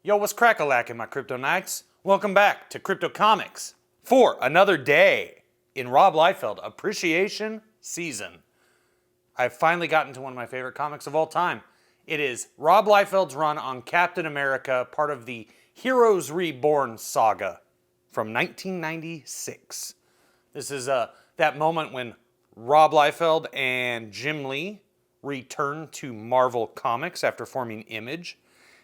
Yo, what's crack-a-lackin', my Crypto Knights? Welcome back to Crypto Comics for another day in Rob Liefeld Appreciation Season. I've finally gotten to one of my favorite comics of all time. It is Rob Liefeld's run on Captain America, part of the Heroes Reborn saga from 1996. This is that moment when Rob Liefeld and Jim Lee returned to Marvel Comics after forming Image.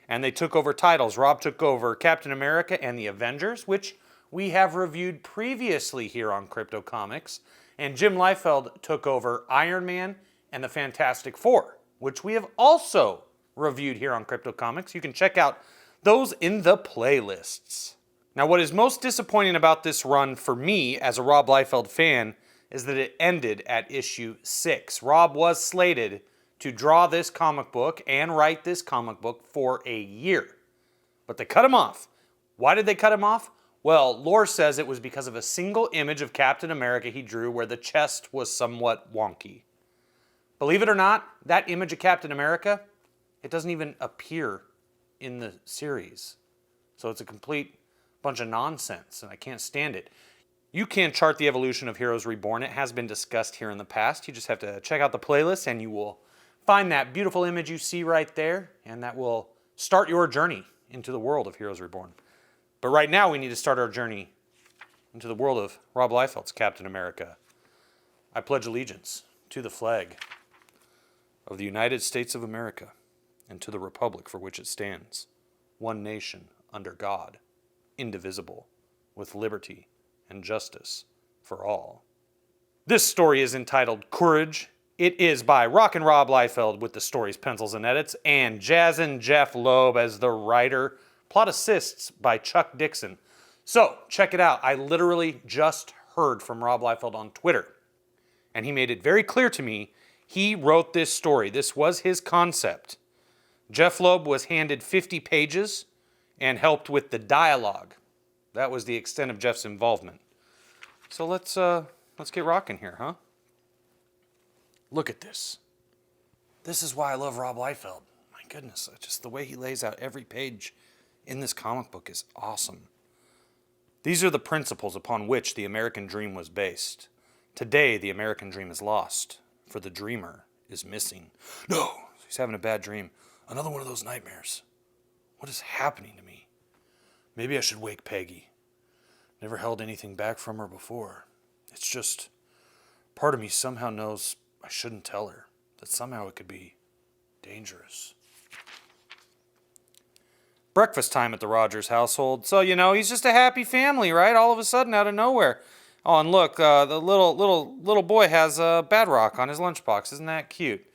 And they took over titles. Rob took over Captain America and the Avengers, which we have reviewed previously here on Crypto Comics. And Jim Liefeld took over Iron Man and the Fantastic Four, which we have also reviewed here on Crypto Comics. You can check out those in the playlists. Now, what is most disappointing about this run for me as a Rob Liefeld fan is that it ended at issue 6. Rob was slated to draw this comic book and write this comic book for a year. But they cut him off. Why did they cut him off? Well, lore says it was because of a single image of Captain America he drew where the chest was somewhat wonky. Believe it or not, that image of Captain America, it doesn't even appear in the series. So it's a complete bunch of nonsense, and I can't stand it. You can chart the evolution of Heroes Reborn. It has been discussed here in the past. You just have to check out the playlist, and you will find that beautiful image you see right there, and that will start your journey into the world of Heroes Reborn. But right now, we need to start our journey into the world of Rob Liefeld's Captain America. I pledge allegiance to the flag of the United States of America and to the republic for which it stands, one nation under God, indivisible, with liberty and justice for all. This story is entitled Courage. It is by Rockin' Rob Liefeld with the stories, pencils, and edits, and Jazzin' Jeff Loeb as the writer. Plot assists by Chuck Dixon. So, check it out. I literally just heard from Rob Liefeld on Twitter, and he made it very clear to me he wrote this story. This was his concept. Jeff Loeb was handed 50 pages and helped with the dialogue. That was the extent of Jeff's involvement. So let's get rocking here, huh? Look at this. This is why I love Rob Liefeld. My goodness, just the way he lays out every page in this comic book is awesome. These are the principles upon which the American dream was based. Today, the American dream is lost, for the dreamer is missing. No, he's having a bad dream. Another one of those nightmares. What is happening to me? Maybe I should wake Peggy. Never held anything back from her before. It's just, part of me somehow knows I shouldn't tell her, that somehow it could be dangerous. Breakfast time at the Rogers household. So, he's just a happy family, right? All of a sudden, out of nowhere. Oh, and look, the little boy has a Badrock on his lunchbox. Isn't that cute?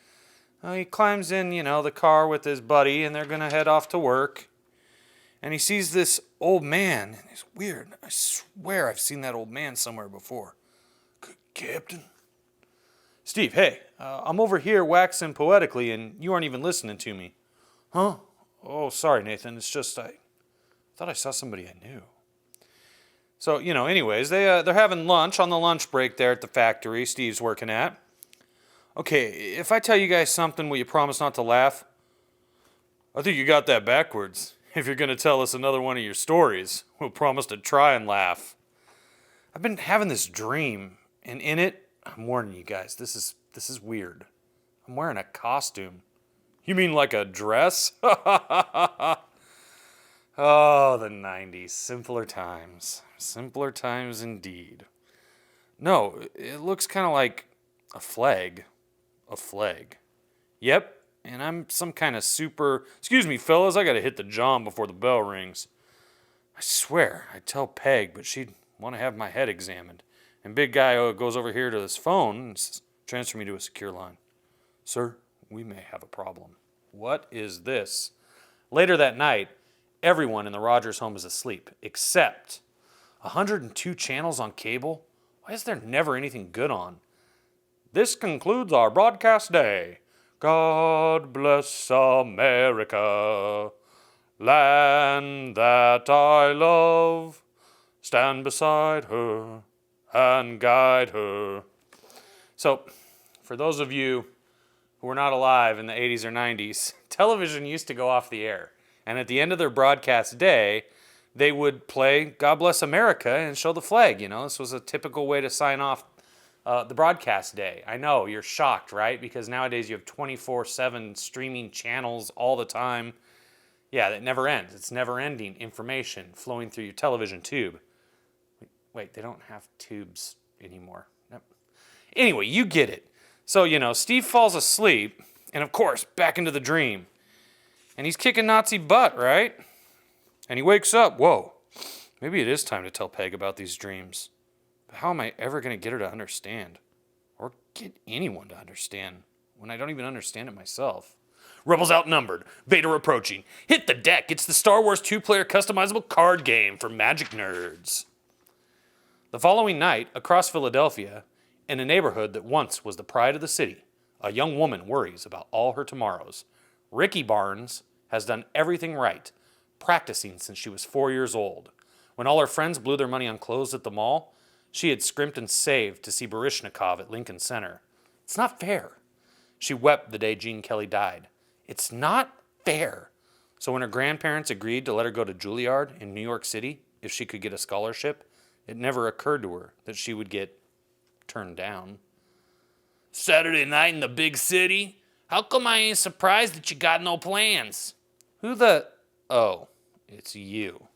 He climbs in, the car with his buddy, and they're going to head off to work. And he sees this old man, and he's weird. I swear I've seen that old man somewhere before. Captain? Steve, hey, I'm over here waxing poetically, and you aren't even listening to me. Huh? Oh, sorry, Nathan. It's just I thought I saw somebody I knew. So, anyways, they're having lunch on the lunch break there at the factory Steve's working at. Okay, if I tell you guys something, will you promise not to laugh? I think you got that backwards. If you're going to tell us another one of your stories, we'll promise to try and laugh. I've been having this dream, and in it, I'm warning you guys, this is weird. I'm wearing a costume. You mean like a dress? Oh, the 90s. Simpler times. Simpler times indeed. No, it looks kind of like a flag. A flag. Yep, and I'm some kind of super... Excuse me, fellas, I gotta hit the john before the bell rings. I swear, I'd tell Peg, but she'd want to have my head examined. And big guy goes over here to his phone and transfer me to a secure line. Sir, we may have a problem. What is this? Later that night, everyone in the Rogers home is asleep, except 102 channels on cable? Why is there never anything good on? This concludes our broadcast day. God bless America, land that I love. Stand beside her and guide her. So, for those of you who were not alive in the 80s or 90s, television used to go off the air. And at the end of their broadcast day, they would play God Bless America and show the flag. This was a typical way to sign off the broadcast day. I know, you're shocked, right? Because nowadays you have 24/7 streaming channels all the time. Yeah, that never ends. It's never-ending information flowing through your television tube. Wait, they don't have tubes anymore. Nope. Anyway, you get it. So, Steve falls asleep, and of course, back into the dream. And he's kicking Nazi butt, right? And he wakes up. Whoa, maybe it is time to tell Peg about these dreams. But how am I ever going to get her to understand? Or get anyone to understand when I don't even understand it myself? Rebels outnumbered. Vader approaching. Hit the deck. It's the Star Wars 2-player customizable card game for Magic nerds. The following night, across Philadelphia, in a neighborhood that once was the pride of the city, a young woman worries about all her tomorrows. Ricky Barnes has done everything right, practicing since she was 4 years old. When all her friends blew their money on clothes at the mall, she had scrimped and saved to see Baryshnikov at Lincoln Center. It's not fair. She wept the day Gene Kelly died. It's not fair. So when her grandparents agreed to let her go to Juilliard in New York City if she could get a scholarship, it never occurred to her that she would get turned down. Saturday night in the big city? How come I ain't surprised that you got no plans? Who the... Oh, it's you.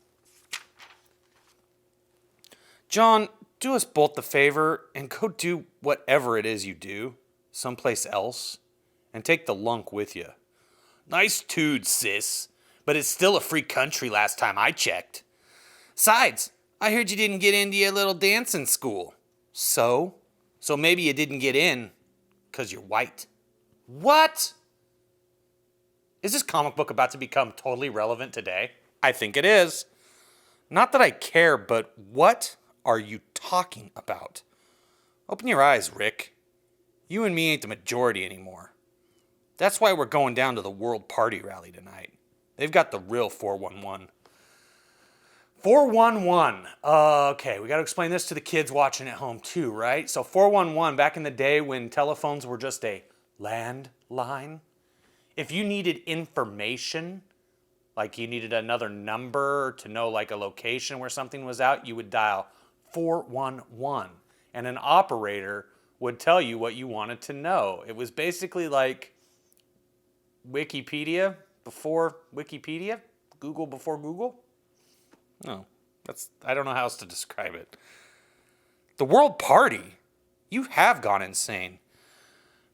John, do us both the favor and go do whatever it is you do, someplace else, and take the lunk with you. Nice tood, sis, but it's still a free country last time I checked. Besides, I heard you didn't get into your little dancing school. So? So maybe you didn't get in because you're white. What? Is this comic book about to become totally relevant today? I think it is. Not that I care, but what are you talking about? Open your eyes, Rick. You and me ain't the majority anymore. That's why we're going down to the World Party Rally tonight. They've got the real 411. 411. Okay, we got to explain this to the kids watching at home too, right? So 411, back in the day when telephones were just a landline, if you needed information, like you needed another number to know like a location where something was out, you would dial 411. And an operator would tell you what you wanted to know. It was basically like Wikipedia before Wikipedia, Google before Google. No, I don't know how else to describe it. The World Party? You have gone insane.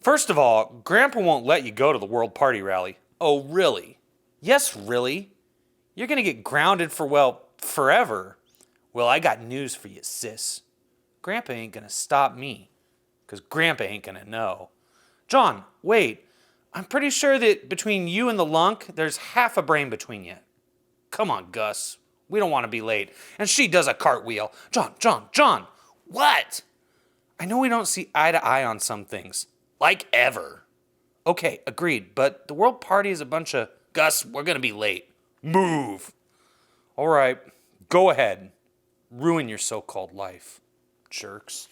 First of all, Grandpa won't let you go to the World Party Rally. Oh, really? Yes, really? You're going to get grounded for, well, forever. Well, I got news for you, sis. Grandpa ain't going to stop me, because Grandpa ain't going to know. John, wait. I'm pretty sure that between you and the lunk, there's half a brain between you. Come on, Gus. We don't want to be late. And she does a cartwheel. John. What? I know we don't see eye to eye on some things. Like ever. Okay, agreed. But the World Party is a bunch of... Gus, we're going to be late. Move. All right. Go ahead. Ruin your so-called life. Jerks.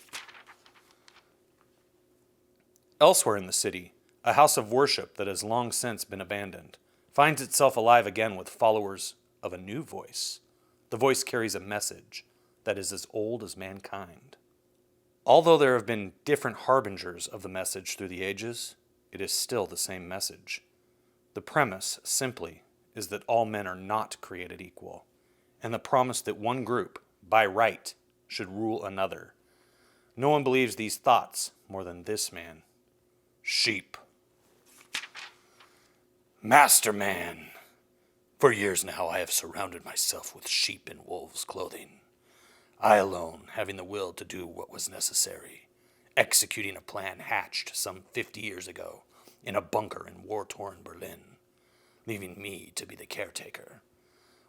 Elsewhere in the city, a house of worship that has long since been abandoned finds itself alive again with followers of a new voice. The voice carries a message that is as old as mankind. Although there have been different harbingers of the message through the ages, it is still the same message. The premise, simply, is that all men are not created equal, and the promise that one group, by right, should rule another. No one believes these thoughts more than this man. Sheep. Master man. For years now I have surrounded myself with sheep in wolves' clothing. I alone having the will to do what was necessary, executing a plan hatched some 50 years ago in a bunker in war-torn Berlin, leaving me to be the caretaker.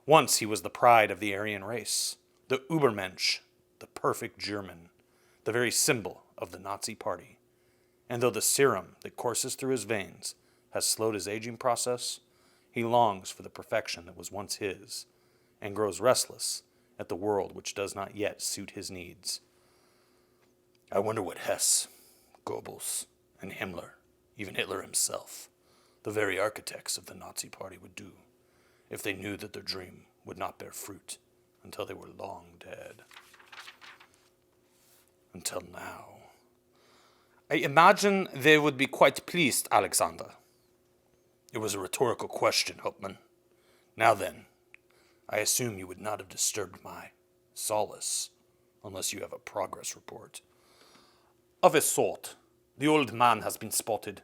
Once he was the pride of the Aryan race, the Übermensch, the perfect German, the very symbol of the Nazi Party. And though the serum that courses through his veins has slowed his aging process, he longs for the perfection that was once his, and grows restless at the world which does not yet suit his needs. I wonder what Hess, Goebbels, and Himmler, even Hitler himself, the very architects of the Nazi Party, would do. if they knew that their dream would not bear fruit until they were long dead. Until now. I imagine they would be quite pleased, Alexander. It was a rhetorical question, Hauptmann. Now then, I assume you would not have disturbed my solace, unless you have a progress report. Of a sort. The old man has been spotted.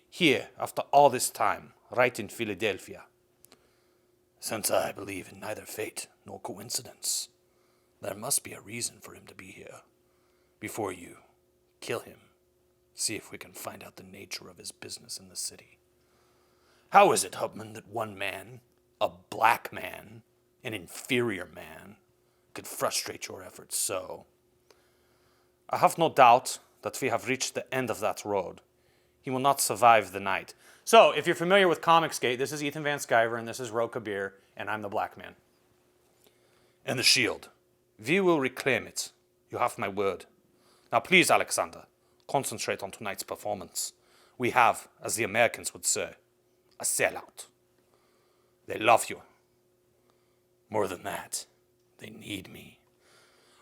Here, after all this time, right in Philadelphia. Since I believe in neither fate nor coincidence, there must be a reason for him to be here. Before you kill him, see if we can find out the nature of his business in the city. How is it, Hauptmann, that one man, a black man, an inferior man, could frustrate your efforts so? I have no doubt that we have reached the end of that road. He will not survive the night. So, if you're familiar with Comicsgate, this is Ethan Van Sciver, and this is Ro Kabir, and I'm the black man. And the shield. We will reclaim it. You have my word. Now please, Alexander, concentrate on tonight's performance. We have, as the Americans would say, a sellout. They love you. More than that, they need me.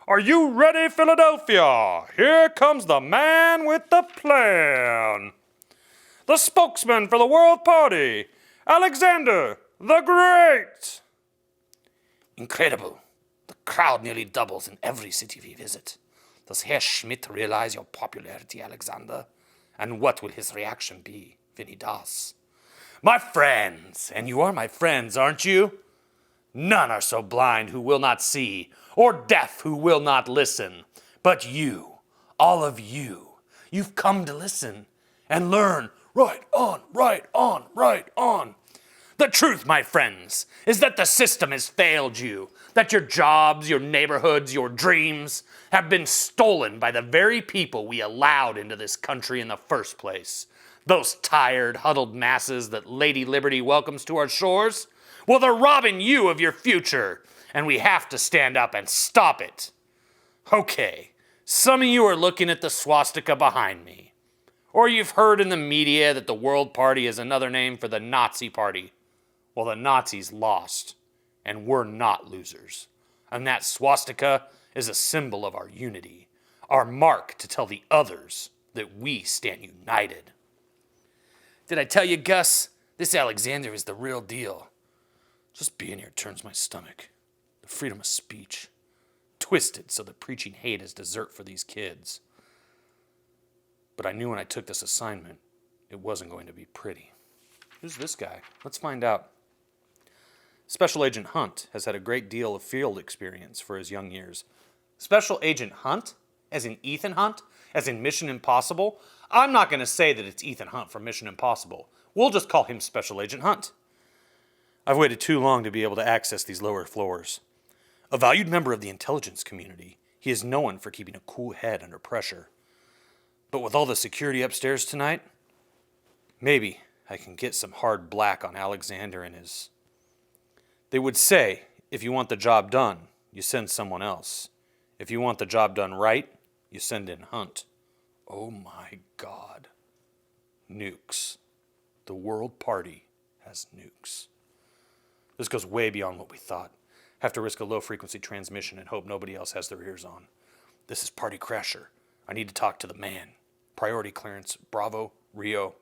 Are you ready, Philadelphia? Here comes the man with the plan. The spokesman for the World Party, Alexander the Great. Incredible. The crowd nearly doubles in every city we visit. Does Herr Schmidt realize your popularity, Alexander? And what will his reaction be when he does? My friends, and you are my friends, aren't you? None are so blind who will not see, or deaf who will not listen. But you, all of you, you've come to listen and learn. Right on, right on, right on. The truth, my friends, is that the system has failed you, that your jobs, your neighborhoods, your dreams have been stolen by the very people we allowed into this country in the first place. Those tired, huddled masses that Lady Liberty welcomes to our shores, well, they're robbing you of your future, and we have to stand up and stop it. Okay, some of you are looking at the swastika behind me. Or you've heard in the media that the World Party is another name for the Nazi Party. Well, the Nazis lost, and we're not losers. And that swastika is a symbol of our unity, our mark to tell the others that we stand united. Did I tell you, Gus? This Alexander is the real deal. Just being here turns my stomach. The freedom of speech. Twisted so that preaching hate is dessert for these kids. But I knew when I took this assignment, it wasn't going to be pretty. Who's this guy? Let's find out. Special Agent Hunt has had a great deal of field experience for his young years. Special Agent Hunt? As in Ethan Hunt? As in Mission Impossible? I'm not going to say that it's Ethan Hunt from Mission Impossible. We'll just call him Special Agent Hunt. I've waited too long to be able to access these lower floors. A valued member of the intelligence community, he is known for keeping a cool head under pressure. But with all the security upstairs tonight, maybe I can get some hard black on Alexander and his... They would say, if you want the job done, you send someone else. If you want the job done right, you send in Hunt. Oh my God. Nukes. The World Party has nukes. This goes way beyond what we thought. Have to risk a low-frequency transmission and hope nobody else has their ears on. This is Party Crasher. I need to talk to the man. Priority clearance, Bravo, Rio,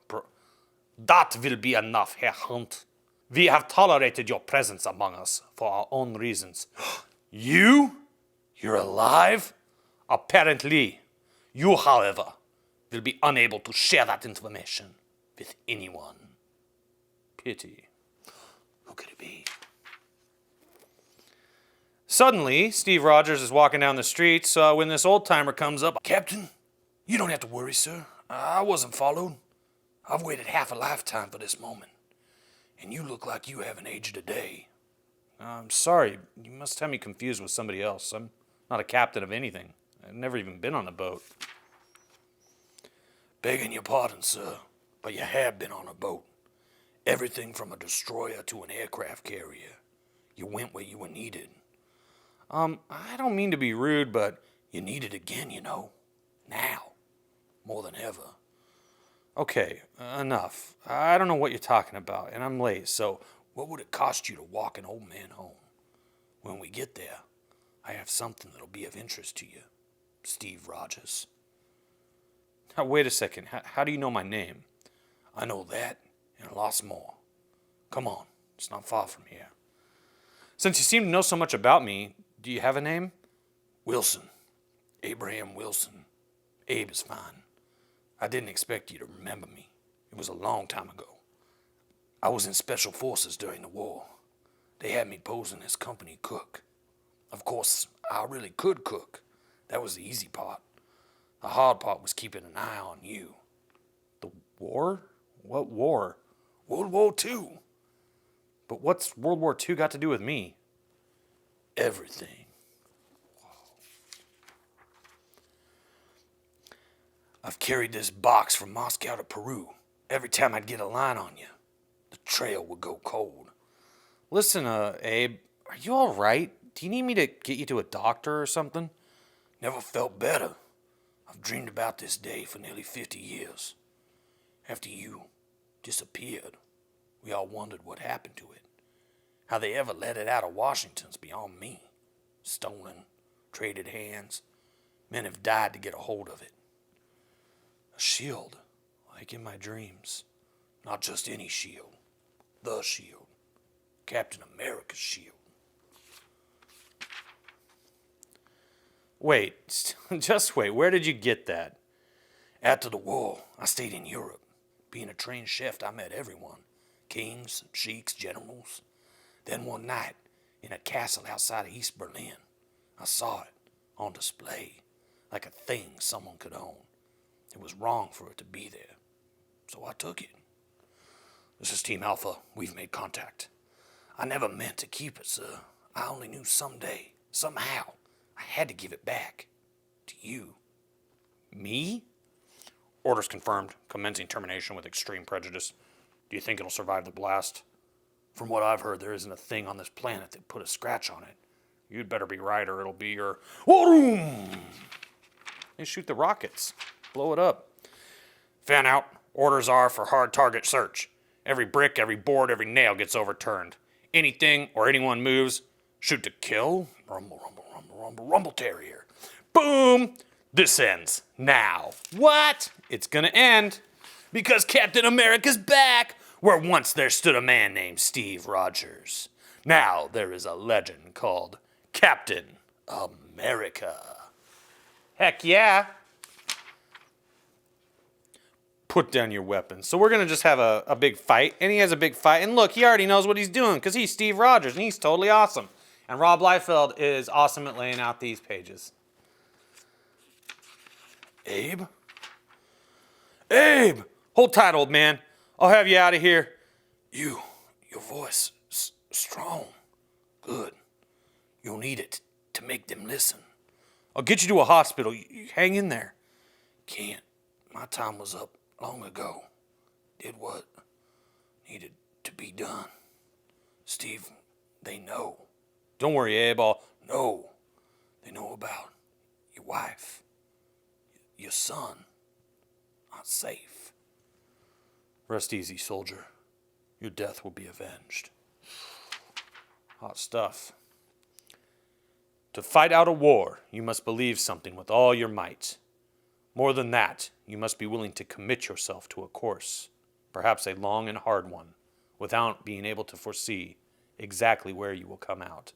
That will be enough, Herr Hunt. We have tolerated your presence among us for our own reasons. You? You're alive? Apparently. You, however, will be unable to share that information with anyone. Pity. Who could it be? Suddenly, Steve Rogers is walking down the streets when this old-timer comes up. Captain, you don't have to worry, sir. I wasn't followed. I've waited half a lifetime for this moment. And you look like you haven't aged a day. I'm sorry. You must have me confused with somebody else. I'm not a captain of anything. I've never even been on a boat. Begging your pardon, sir, but you have been on a boat. Everything from a destroyer to an aircraft carrier. You went where you were needed. I don't mean to be rude, but you need it again, you know. Now. More than ever. Okay, enough. I don't know what you're talking about, and I'm late, so What would it cost you to walk an old man home? When we get there, I have something that'll be of interest to you, Steve Rogers. Now, wait a second. How do you know my name? I know that and lots more. Come on, it's not far from here. Since you seem to know so much about me, do you have a name? Wilson. Abraham Wilson. Abe is fine. I didn't expect you to remember me. It was a long time ago. I was in Special Forces during the war. They had me posing as company cook. Of course, I really could cook. That was the easy part. The hard part was keeping an eye on you. The war? What war? World War II. But what's World War II got to do with me? Everything. I've carried this box from Moscow to Peru. Every time I'd get a line on you, the trail would go cold. Listen, Abe, are you all right? Do you need me to get you to a doctor or something? Never felt better. I've dreamed about this day for nearly 50 years. After you disappeared, we all wondered what happened to it. How they ever let it out of Washington's beyond me. Stolen, traded hands. Men have died to get a hold of it. A shield, like in my dreams. Not just any shield. The shield. Captain America's shield. Wait, just wait. Where did you get that? After the war, I stayed in Europe. Being a trained chef, I met everyone. Kings, sheiks, generals. Then one night, in a castle outside of East Berlin, I saw it on display, like a thing someone could own. It was wrong for it to be there, so I took it. This is Team Alpha. We've made contact. I never meant to keep it, sir. I only knew someday, somehow, I had to give it back to you. Me? Orders confirmed. Commencing termination with extreme prejudice. Do you think it'll survive the blast? From what I've heard, there isn't a thing on this planet that put a scratch on it. You'd better be right or it'll be your... Whoa! They shoot the rockets. Blow it up. Fan out. Orders are for hard target search. Every brick, every board, every nail gets overturned. Anything or anyone moves, shoot to kill. Rumble, rumble, rumble, rumble, rumble terrier. Boom! This ends now. What? It's gonna end. Because Captain America's back, where once there stood a man named Steve Rogers. Now there is a legend called Captain America. Heck yeah. Put down your weapons. So we're going to just have a big fight. And he has a big fight. And look, he already knows what he's doing because he's Steve Rogers and he's totally awesome. And Rob Liefeld is awesome at laying out these pages. Abe? Abe! Hold tight, old man. I'll have you out of here. Your voice, strong. Good. You'll need it to make them listen. I'll get you to a hospital. You hang in there. Can't. My time was up long ago. Did what needed to be done. Steve, they know. Don't worry, Abe. No. They know about your wife. Your son. Not safe. Rest easy, soldier. Your death will be avenged. Hot stuff. To fight out a war, you must believe something with all your might. More than that, you must be willing to commit yourself to a course, perhaps a long and hard one, without being able to foresee exactly where you will come out.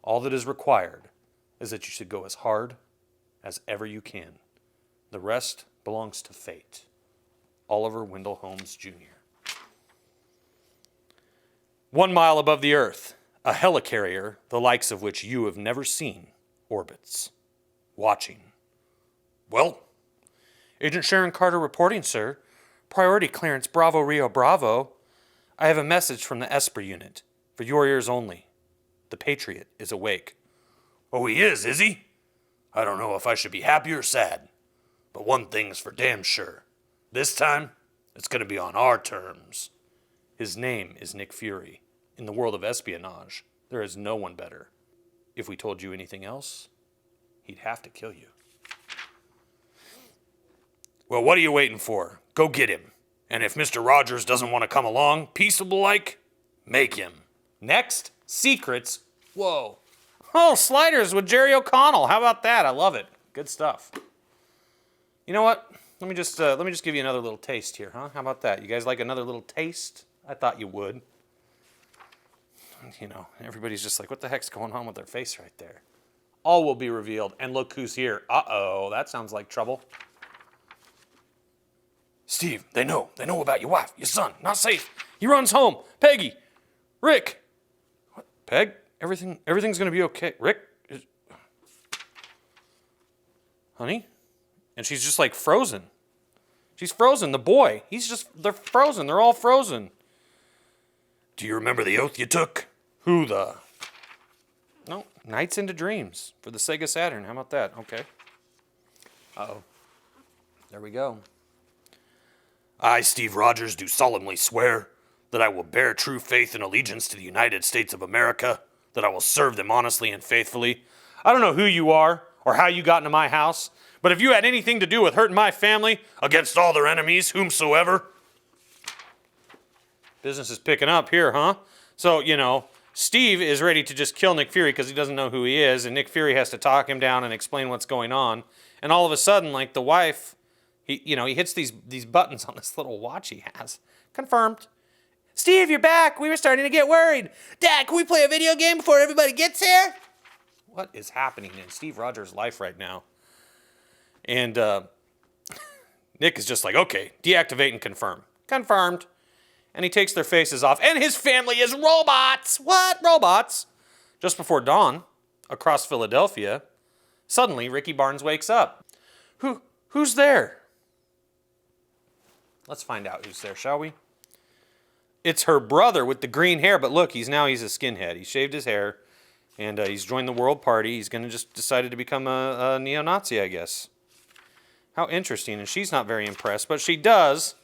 All that is required is that you should go as hard as ever you can. The rest belongs to fate. Oliver Wendell Holmes, Jr. 1 mile above the earth, a helicarrier, the likes of which you have never seen, orbits. Watching. Well? Agent Sharon Carter reporting, sir. Priority clearance Bravo Rio Bravo. I have a message from the Esper unit. For your ears only. The Patriot is awake. Oh, he is he? I don't know if I should be happy or sad. But one thing's for damn sure. This time, it's going to be on our terms. His name is Nick Fury. In the world of espionage, there is no one better. If we told you anything else, he'd have to kill you. Well, what are you waiting for? Go get him. And if Mr. Rogers doesn't want to come along, peaceable like, Make him. Next, secrets. Whoa. Oh, sliders with Jerry O'Connell. How about that? I love it. Good stuff. You know what? Let me just give you another little taste here, huh? How about that? You guys like another little taste? I thought you would. You know, everybody's just like, what the heck's going on with their face right there? All will be revealed. And look who's here. Uh-oh, that sounds like trouble. Steve, they know about your wife, your son, not safe. He runs home. Peggy, Rick. What? Peg? Everything's gonna be okay. Rick? Honey? And she's just like frozen. She's frozen. The boy, they're frozen. They're all frozen. Do you remember the oath you took? Who the? No, Nights into Dreams for the Sega Saturn. How about that? Okay. Uh-oh. There we go. I, Steve Rogers, do solemnly swear that I will bear true faith and allegiance to the United States of America, that I will serve them honestly and faithfully. I don't know who you are or how you got into my house, but if you had anything to do with hurting my family, against all their enemies, whomsoever. Business is picking up here, huh? So, you know, Steve is ready to just kill Nick Fury because he doesn't know who he is, and Nick Fury has to talk him down and explain what's going on. And all of a sudden, like, the wife, he hits these buttons on this little watch he has. Confirmed. Steve, you're back. We were starting to get worried. Dad, can we play a video game before everybody gets here? What is happening in Steve Rogers' life right now? And Nick is just like, okay, deactivate and confirm. Confirmed. And he takes their faces off, and his family is robots. What? Robots? Just before dawn, across Philadelphia, suddenly Ricky Barnes wakes up. Who's there? Let's find out who's there, shall we? It's her brother with the green hair, but look, he's a skinhead. He shaved his hair, and he's joined the World Party. He's going to just decided to become a neo-Nazi, I guess. How interesting, and she's not very impressed, but she does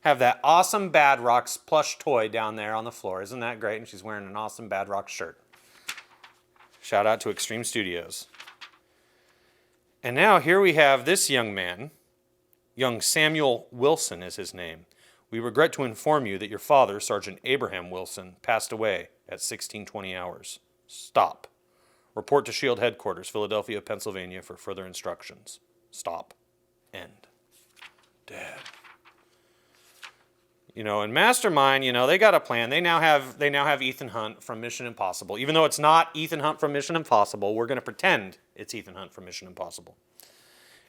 have that awesome Bad Rocks plush toy down there on the floor. Isn't that great? And she's wearing an awesome Bad Rocks shirt. Shout out to Extreme Studios. And now here we have this young man. Young Samuel Wilson is his name. We regret to inform you that your father, Sergeant Abraham Wilson, passed away at 16:20 hours. Stop. Report to SHIELD headquarters, Philadelphia, Pennsylvania, for further instructions. Stop. End. Dad. You know, in Mastermind, you know, they got a plan. They now have Ethan Hunt from Mission Impossible. Even though it's not Ethan Hunt from Mission Impossible, we're going to pretend it's Ethan Hunt from Mission Impossible.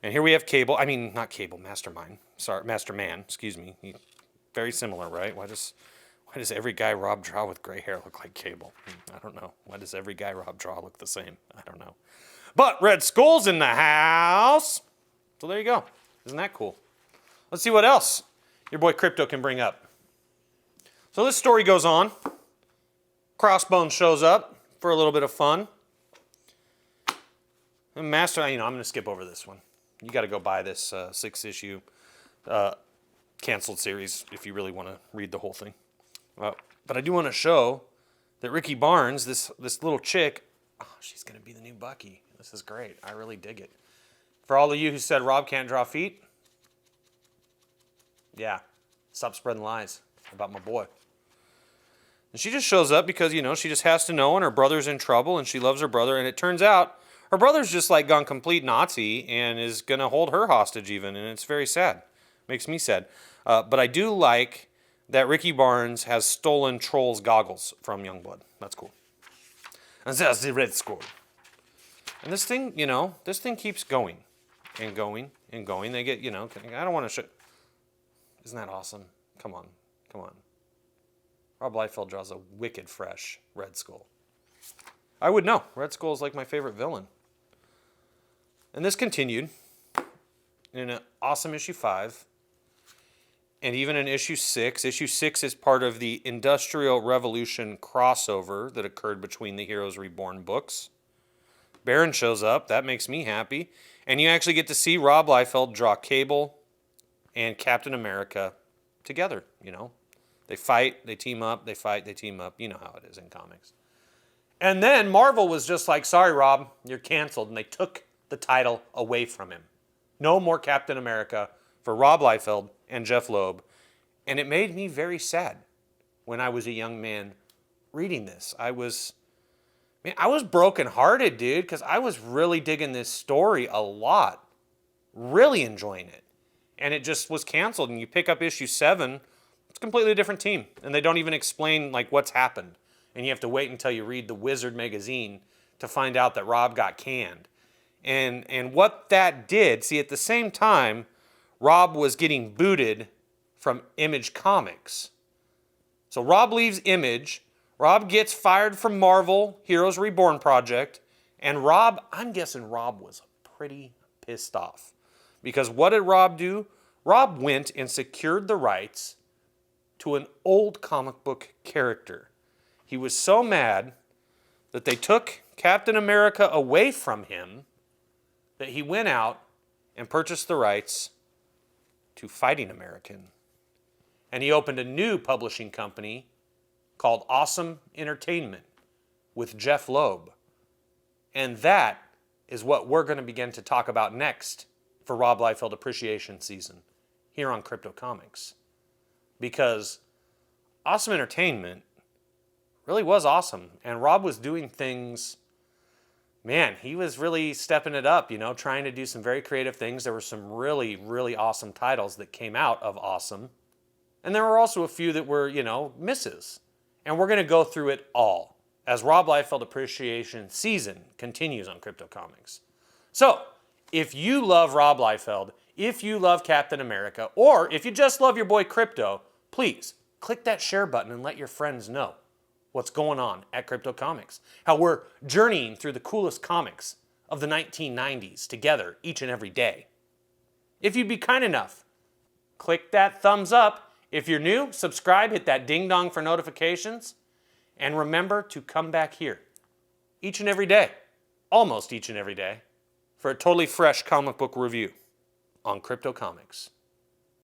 And here we have Mastermind. Sorry, Masterman, excuse me. Very similar, right? Why does every guy Rob draw with gray hair look like Cable? I don't know. Why does every guy Rob draw look the same? I don't know. But Red Skull's in the house. So there you go. Isn't that cool? Let's see what else your boy Crypto can bring up. So this story goes on. Crossbones shows up for a little bit of fun. And I'm going to skip over this one. You got to go buy this 6-issue canceled series if you really want to read the whole thing. But I do want to show that Ricky Barnes, this little chick, she's going to be the new Bucky. This is great. I really dig it. For all of you who said Rob can't draw feet, yeah, stop spreading lies about my boy. And she just shows up because, she just has to know, and her brother's in trouble, and she loves her brother, and it turns out her brother's just like gone complete Nazi and is going to hold her hostage even, and it's very sad. Makes me sad. But I do like that Ricky Barnes has stolen Troll's goggles from Youngblood. That's cool. And that's the Red Skull. And this thing, this thing keeps going and going and going. They get, I don't want to show. Isn't that awesome? Come on. Rob Liefeld draws a wicked fresh Red Skull. I would know. Red Skull is like my favorite villain. And this continued in an awesome issue 5. And even in issue 6. Issue 6 is part of the Industrial Revolution crossover that occurred between the Heroes Reborn books. Baron shows up. That makes me happy. And you actually get to see Rob Liefeld draw Cable and Captain America together, They fight, they team up, they fight, they team up. You know how it is in comics. And then Marvel was just like, sorry, Rob, you're canceled. And they took the title away from him. No more Captain America for Rob Liefeld and Jeff Loeb. And it made me very sad. when I was a young man reading this. I was brokenhearted, dude, because I was really digging this story a lot. Really enjoying it. And it just was canceled, and you pick up issue 7, it's a completely different team. And they don't even explain like what's happened. And you have to wait until you read the Wizard magazine to find out that Rob got canned. And what that did, see, at the same time, Rob was getting booted from Image Comics. So Rob leaves Image, Rob gets fired from Marvel, Heroes Reborn project, and Rob, I'm guessing Rob was pretty pissed off. Because what did Rob do? Rob went and secured the rights to an old comic book character. He was so mad that they took Captain America away from him that he went out and purchased the rights to Fighting American. And he opened a new publishing company called Awesome Entertainment with Jeff Loeb. And that is what we're going to begin to talk about next for Rob Liefeld Appreciation Season here on Crypto Comics. Because Awesome Entertainment really was awesome. And Rob was doing things, man, he was really stepping it up, you know, trying to do some very creative things. There were some really, really awesome titles that came out of Awesome. And there were also a few that were, you know, misses. And we're going to go through it all as Rob Liefeld Appreciation Season continues on Crypto Comics. So, if you love Rob Liefeld, if you love Captain America, or if you just love your boy Crypto, please click that share button and let your friends know what's going on at Crypto Comics. How we're journeying through the coolest comics of the 1990s together each and every day. If you'd be kind enough, click that thumbs up. If you're new, subscribe, hit that ding dong for notifications, and remember to come back here each and every day, almost each and every day, for a totally fresh comic book review on Crypto Comics.